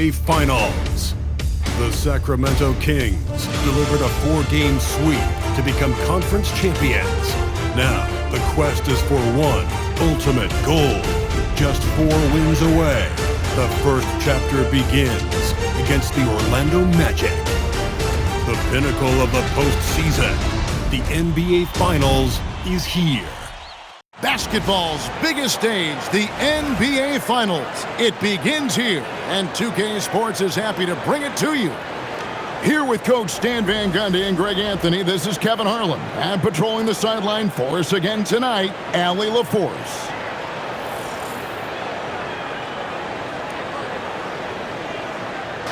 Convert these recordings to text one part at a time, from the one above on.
NBA Finals. The Sacramento Kings delivered a 4-game sweep to become conference champions. Now, the quest is for one ultimate goal. Just 4 wins away, the first chapter begins against the Orlando Magic. The pinnacle of the postseason, the NBA Finals, is here. Basketball's biggest stage, the NBA Finals. It begins here, and 2K Sports is happy to bring it to you. Here with Coach Stan Van Gundy and Greg Anthony, this is Kevin Harlan. And patrolling the sideline for us again tonight, Allie LaForce.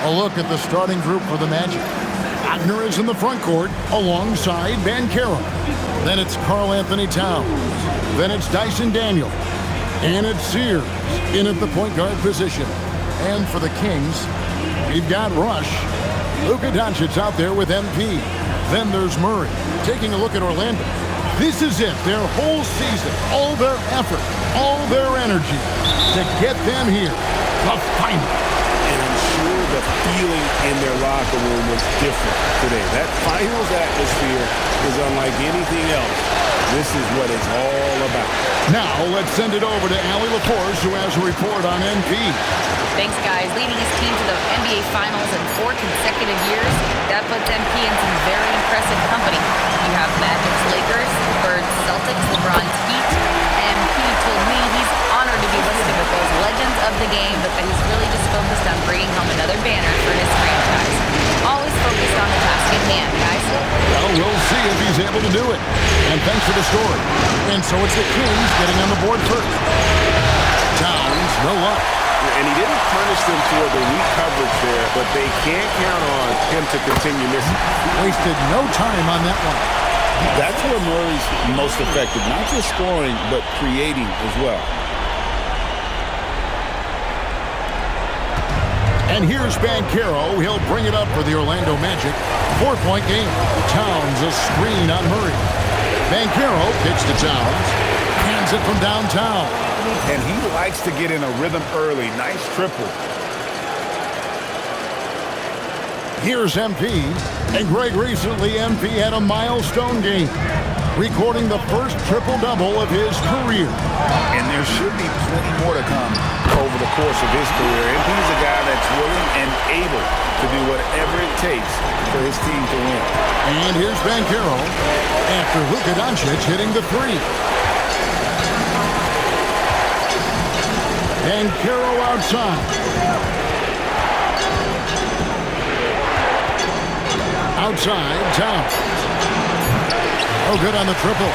A look at the starting group for the Magic. Wagner is in the front court alongside Banchero. Then it's Karl Anthony Towns. Then it's Dyson Daniel. And it's Sears in at the point guard position. And for the Kings, we've got Rush. Luka Doncic out there with MP. Then there's Murray. Taking a look at Orlando. This is it, their whole season, all their effort, all their energy to get them here, the final. The feeling in their locker room was different today. That finals atmosphere is unlike anything else. This is what it's all about. Now let's send it over to Allie LaForce, who has a report on MP. Thanks, guys. Leading his team to the NBA Finals in 4 consecutive years, that puts MP in some very impressive company. You have Magic's Lakers, Bird's Celtics, LeBron's Heat. MP told me he's honored to be listed with those legends of the game, but that he's really just focused on bringing home another banner for his franchise. Always focused on the task at hand, guys. Well, we'll see if he's able to do it. And thanks for the story. And so it's the Kings getting on the board first. Towns, no luck. And he didn't punish them for the weak coverage there, but they can't count on him to continue missing. Wasted no time on that one. That's where Murray's most effective, not just scoring, but creating as well. And here's Banchero. He'll bring it up for the Orlando Magic. 4-point game. Towns a screen on Murray. Banchero kicks to Towns. Hands it from downtown. And he likes to get in a rhythm early. Nice triple. Here's MP. And Greg, recently MP had a milestone game, recording the first triple-double of his career. And there should be plenty more to come over the course of his career. MP's a guy that's willing and able to do whatever it takes for his team to win. And here's Banchero after Luka Doncic hitting the 3. Banchero outside. Outside, Towns. Oh, good on the triple.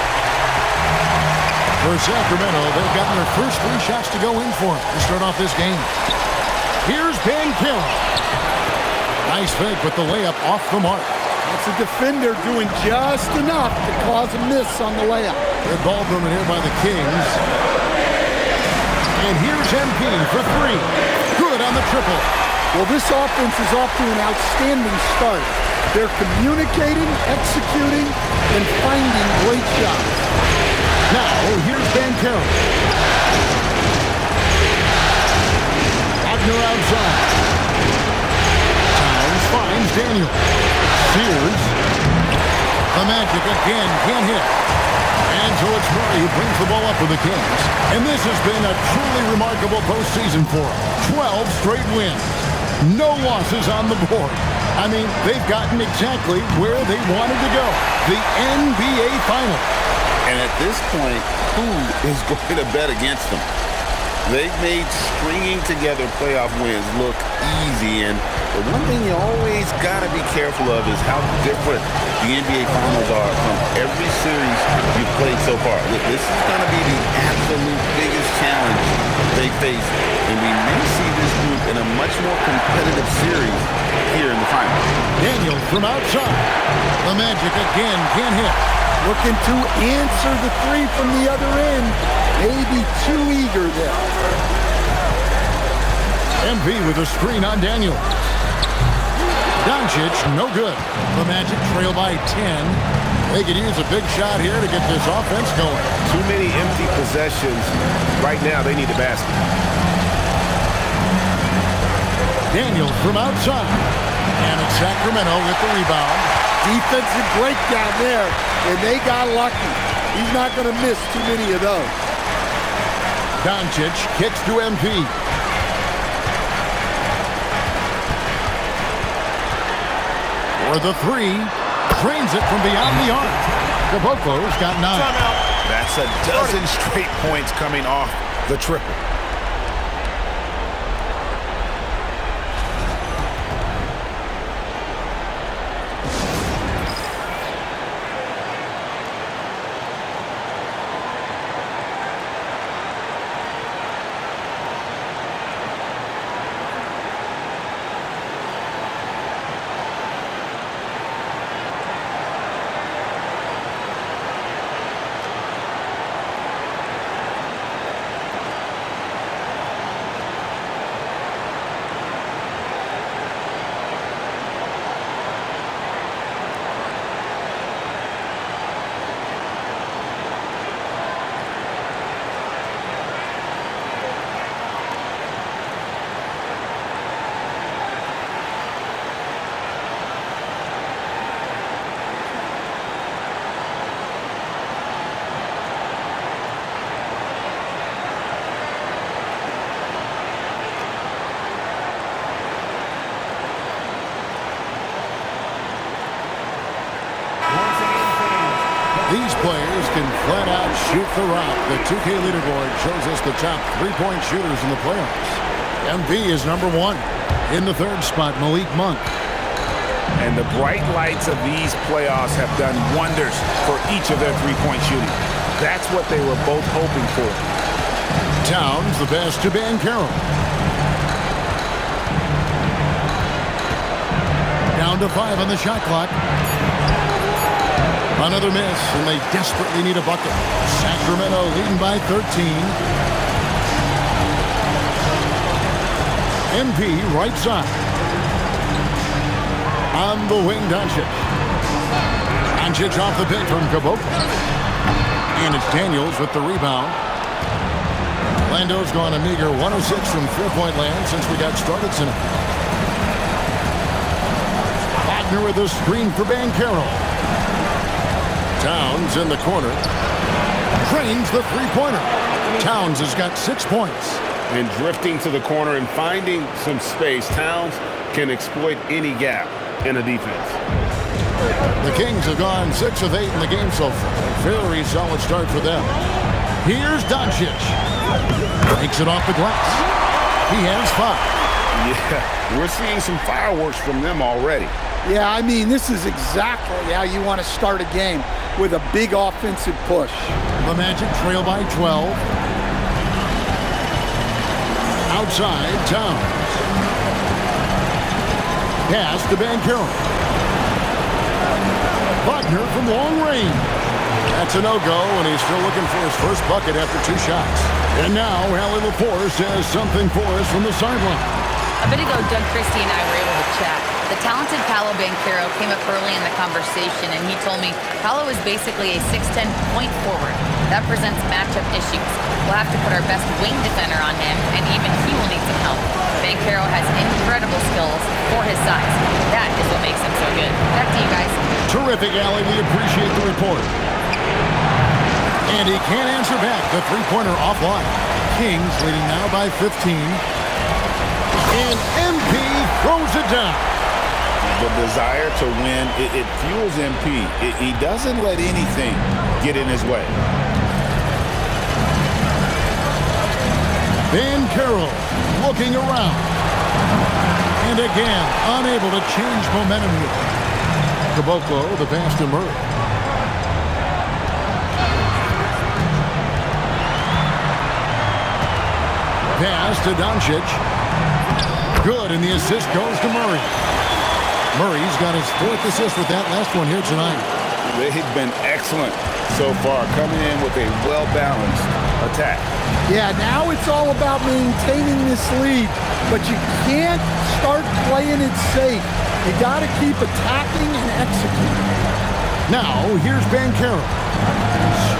For Sacramento, they've gotten their first 3 shots to go in for it to start off this game. Here's Banchero. Nice fake with the layup off the mark. That's a defender doing just enough to cause a miss on the layup. Good ball movement here by the Kings. And here's MP for 3. Good on the triple. Well, this offense is off to an outstanding start. They're communicating, executing, and finding great shots. Now, here's Banchero. Wagner outside. Towns finds Daniel. Sears. The Magic again can't hit. And so it's Murray who brings the ball up for the Kings. And this has been a truly remarkable postseason for them. 12 straight wins. No losses on the board. I mean, they've gotten exactly where they wanted to go. The NBA Finals. And at this point, who is going to bet against them? They've made stringing together playoff wins look easy. And the one thing you always got to be careful of is how different the NBA Finals are from every series you've played so far. This is going to be the absolute biggest challenge they face. And we may see this group in a much more competitive series here in the finals. Daniel from outside. The Magic again can't hit. Looking to answer the 3 from the other end. Maybe too eager there. MP with a screen on Daniel. Doncic, no good. The Magic trail by 10. They could use a big shot here to get this offense going. Too many empty possessions. Right now, they need a basket. Daniels from outside. And it's Sacramento with the rebound. Defensive breakdown there, and they got lucky. He's not going to miss too many of those. Doncic kicks to MP. For the three. Drains it from beyond the arc. Caboclo's got 9. That's a dozen straight points coming off the triple. These players can flat out shoot the rock. The 2K leaderboard shows us the top three-point shooters in the playoffs. MV is number 1. In the third spot, Malik Monk. And the bright lights of these playoffs have done wonders for each of their three-point shooting. That's what they were both hoping for. Towns the pass to Banchero. Down to 5 on the shot clock. Another miss, and they desperately need a bucket. Sacramento leading by 13. MP right side. On the wing, Doncic. Doncic off the pick from Caboclo. And it's Daniels with the rebound. Orlando's gone a meager 106 from three-point land since we got started tonight. Wagner with a screen for Banchero. Towns in the corner. Drains the three-pointer. Towns has got 6 points. And drifting to the corner and finding some space, Towns can exploit any gap in a defense. The Kings have gone 6 of 8 in the game so far. Very solid start for them. Here's Doncic. Takes it off the glass. He has 5. Yeah, we're seeing some fireworks from them already. Yeah, I mean, this is exactly how you want to start a game, with a big offensive push. The Magic trail by 12. Outside, Towns. Pass to Banchero. Wagner from long range. That's a no-go, and he's still looking for his first bucket after 2 shots. And now, Allie LaForce has something for us from the sideline. A bit ago, Doug Christie and I were able to chat. The talented Paolo Banchero came up early in the conversation, and he told me Paolo is basically a 6'10" point forward. That presents matchup issues. We'll have to put our best wing defender on him, and even he will need some help. Banchero has incredible skills for his size. That is what makes him so good. Back to you guys. Terrific, Allie. We appreciate the report. And he can't answer back. The three-pointer offline. Kings leading now by 15. And MP throws it down. The desire to win, it fuels MP. He doesn't let anything get in his way. Banchero looking around. And again, unable to change momentum here. Caboclo, the pass to Murray. Pass to Doncic. Good, and the assist goes to Murray. Murray's got his 4th assist with that last one here tonight. They've been excellent so far, coming in with a well-balanced attack. Yeah, now it's all about maintaining this lead, but you can't start playing it safe. You got to keep attacking and executing. Now, here's Banchero.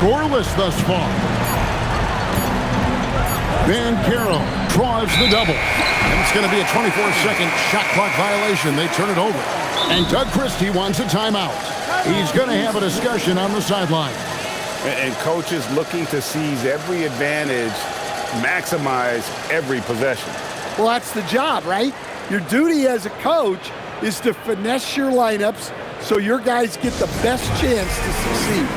Scoreless thus far. Banchero draws the double. And it's going to be a 24-second shot clock violation. They turn it over. And Doug Christie wants a timeout. He's going to have a discussion on the sideline. And coaches looking to seize every advantage, maximize every possession. Well, that's the job, right? Your duty as a coach is to finesse your lineups so your guys get the best chance to succeed.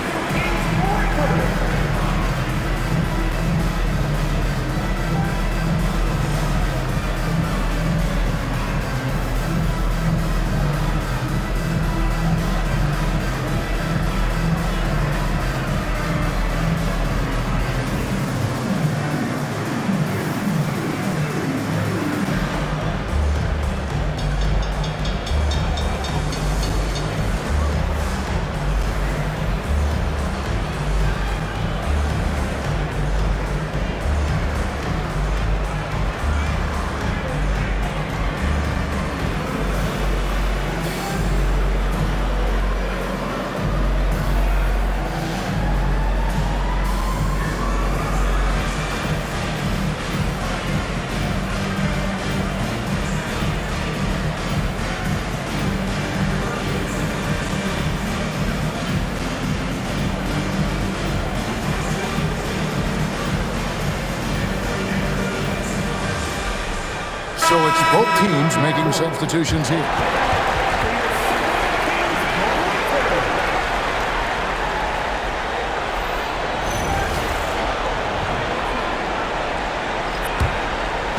So it's both teams making substitutions here.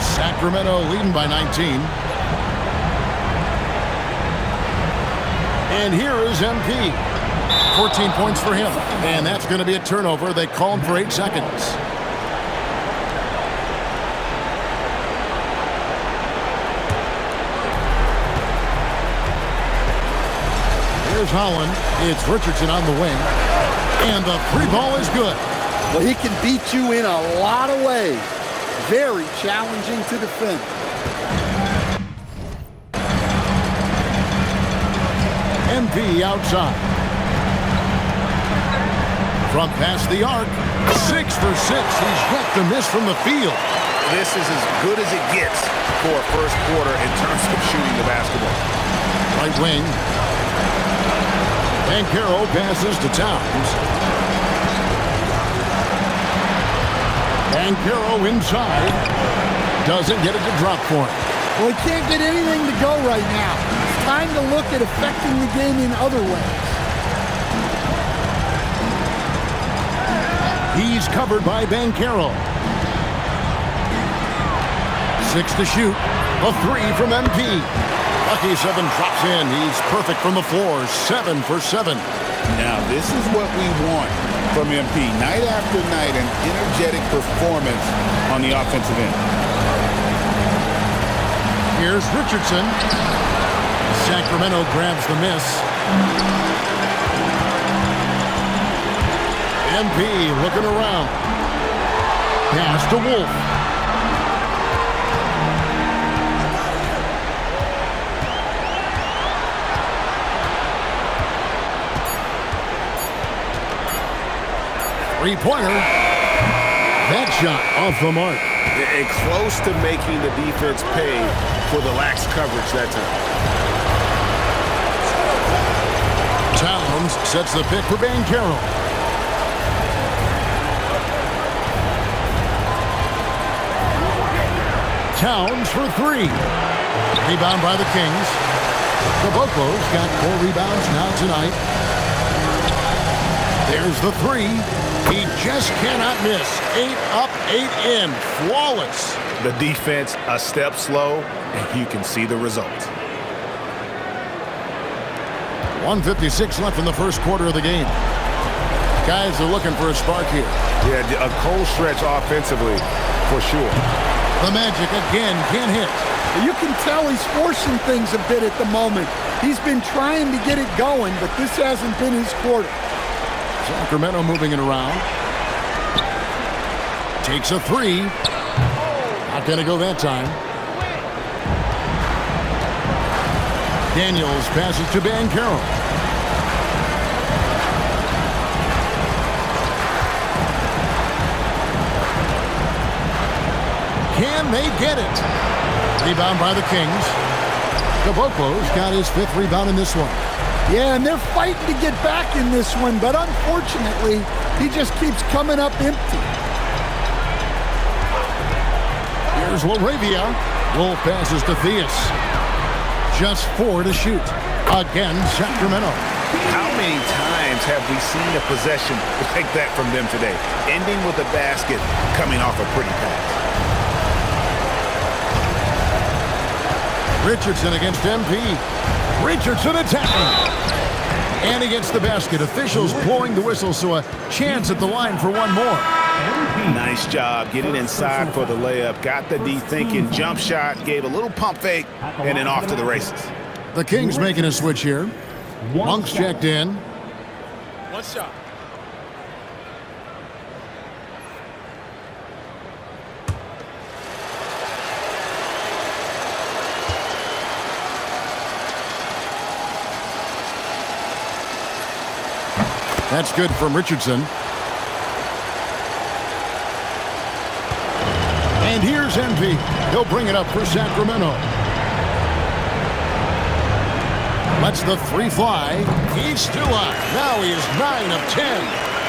Sacramento leading by 19. And here is MP. 14 points for him. And that's going to be a turnover. They call him for 8 seconds. Here's Holland. It's Richardson on the wing. And the free ball is good. Well, he can beat you in a lot of ways. Very challenging to defend. MP outside. From past the arc. 6 for 6. He's yet to miss from the field. This is as good as it gets for a first quarter in terms of shooting the basketball. Right wing. Banchero passes to Towns. Banchero inside. Doesn't get it to drop for him. Well, he can't get anything to go right now. It's time to look at affecting the game in other ways. He's covered by Banchero. 6 to shoot. A 3 from MP. Lucky 7 drops in. He's perfect from the floor. 7 for 7. Now, this is what we want from MP. Night after night, an energetic performance on the offensive end. Here's Richardson. Sacramento grabs the miss. MP looking around. Pass to Wolf. Three-pointer. That shot off the mark. And close to making the defense pay for the lax coverage that time. Towns sets the pick for Banchero. Towns for 3. Rebound by the Kings. Caboco's got 4 rebounds now tonight. There's the 3. He just cannot miss. 8 up, 8 in. Flawless. The defense a step slow, and you can see the result. 1:56 left in the first quarter of the game. Guys are looking for a spark here. Yeah, a cold stretch offensively, for sure. The Magic again can't hit. You can tell he's forcing things a bit at the moment. He's been trying to get it going, but this hasn't been his quarter. Sacramento moving it around. Takes a 3. Not going to go that time. Daniels passes to Banchero. Can they get it? Rebound by the Kings. Caboclo's got his 5th rebound in this one. Yeah, and they're fighting to get back in this one, but unfortunately, he just keeps coming up empty. Here's LaRavia. Wolf passes to Theus. Just 4 to shoot. Again, Sacramento. How many times have we seen a possession like that from them today? Ending with a basket, coming off a pretty pass. Richardson against MP. Richardson attacking. And he gets the basket. Officials blowing the whistle, so a chance at the line for one more. Nice job getting inside for the layup. Got the D thinking. Jump shot, gave a little pump fake, and then off to the races. The Kings making a switch here. Monk's checked in. One shot. That's good from Richardson. And here's MP. He'll bring it up for Sacramento. Lets the 3 fly. He's still up. Now he is 9 of 10.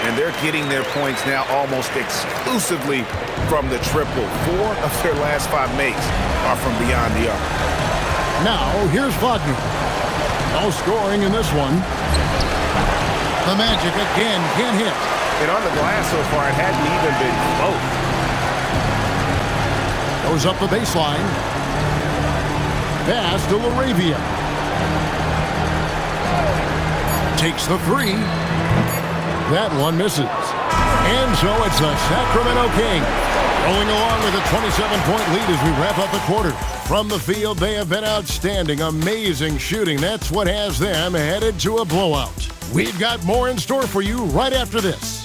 And they're getting their points now almost exclusively from the triple. 4 of their last 5 makes are from beyond the arc. Now, here's Wagner. No scoring in this one. The Magic again can't hit. And on the glass so far, it hadn't even been close. Goes up the baseline. Pass to LaRavia. Takes the 3. That one misses. And so it's the Sacramento Kings rolling along with a 27-point lead as we wrap up the quarter. From the field, they have been outstanding. Amazing shooting. That's what has them headed to a blowout. We've got more in store for you right after this.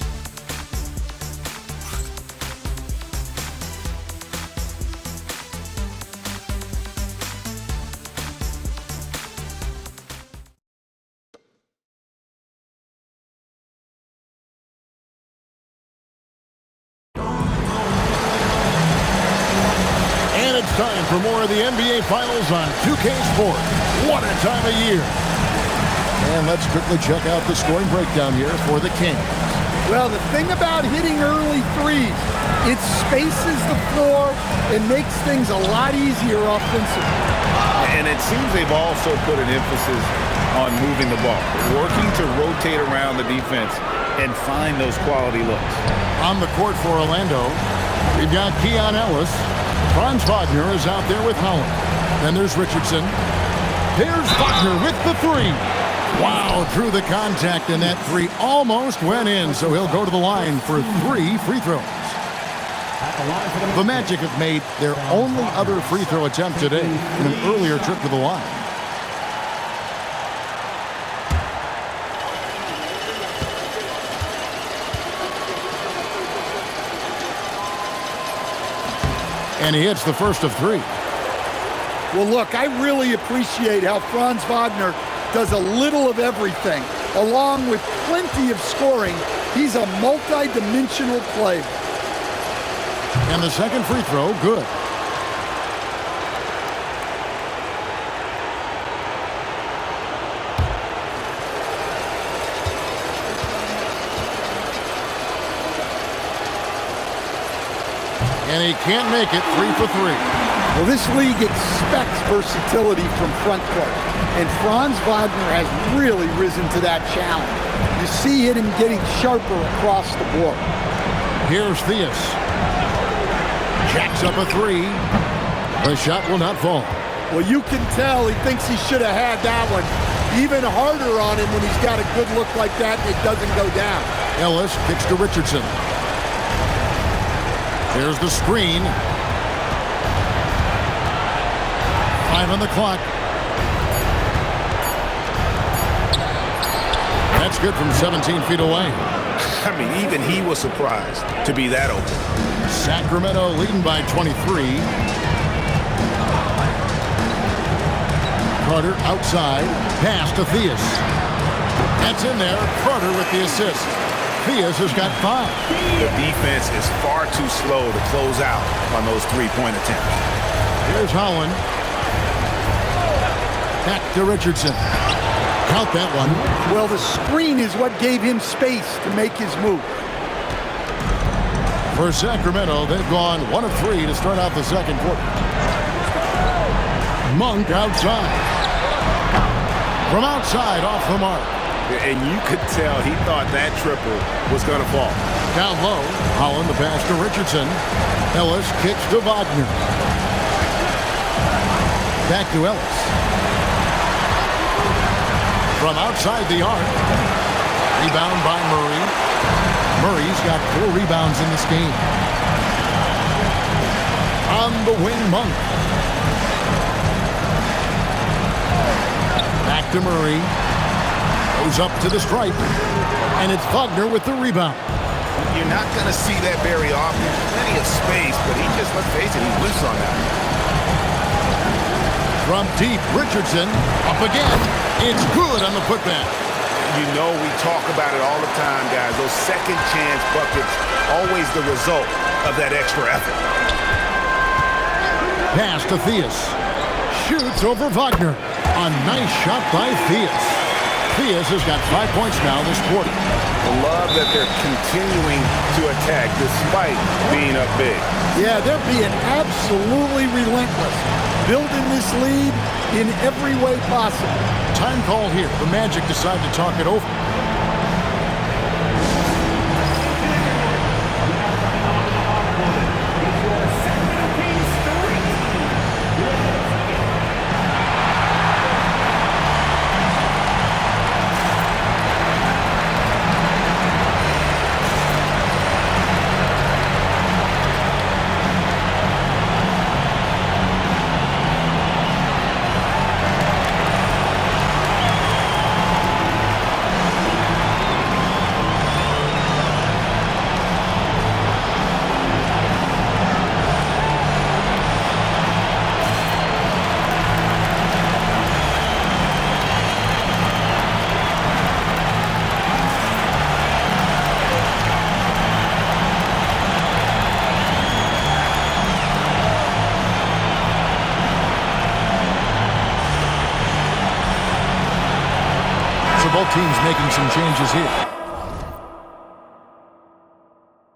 And it's time for more of the NBA Finals on 2K Sports. What a time of year. And let's quickly check out the scoring breakdown here for the Kings. Well, the thing about hitting early threes, it spaces the floor and makes things a lot easier offensively. And it seems they've also put an emphasis on moving the ball, working to rotate around the defense and find those quality looks. On the court for Orlando, we've got Keon Ellis. Franz Wagner is out there with Holland. Then there's Richardson. There's Wagner with the 3. Wow, through the contact, and that 3 almost went in, so he'll go to the line for 3 free throws. The Magic have made their only other free throw attempt today in an earlier trip to the line. And he hits the first of 3. Well, look, I really appreciate how Franz Wagner does a little of everything. Along with plenty of scoring, he's a multi-dimensional player. And the second free throw, good. And he can't make it. 3 for 3. Well, this league expects versatility from front court, and Franz Wagner has really risen to that challenge. You see him getting sharper across the board. Here's Theus. Jacks up a 3. The shot will not fall. Well, you can tell he thinks he should have had that one. Even harder on him when he's got a good look like that and it doesn't go down. Ellis kicks to Richardson. Here's the screen. 5 on the clock. That's good from 17 feet away. I mean, even he was surprised to be that open. Sacramento leading by 23. Carter outside. Pass to Theus. That's in there. Carter with the assist. Theus has got 5. The defense is far too slow to close out on those three-point attempts. Here's Holland. Back to Richardson. Count that one. Well, the screen is what gave him space to make his move. For Sacramento, they've gone 1 of 3 to start out the second quarter. Monk outside. From outside, off the mark. And you could tell he thought that triple was going to fall. Down low, Holland the pass to Richardson. Ellis kicks to Wagner. Back to Ellis. From outside the arc. Rebound by Murray. Murray's got 4 rebounds in this game. On the wing, Monk. Back to Murray. Goes up to the stripe. And it's Wagner with the rebound. You're not going to see that very often. Plenty of space, but he just, let's face it, he whiffs on that. From deep, Richardson. Up again. It's good on the putback. You know we talk about it all the time, guys. Those second chance buckets, always the result of that extra effort. Pass to Theus. Shoots over Wagner. A nice shot by Theus. Theus has got 5 points now this quarter. I love that they're continuing to attack despite being up big. Yeah, they're being absolutely relentless, building this lead in every way possible. Time call here. The Magic decide to talk it over. Both teams making some changes here.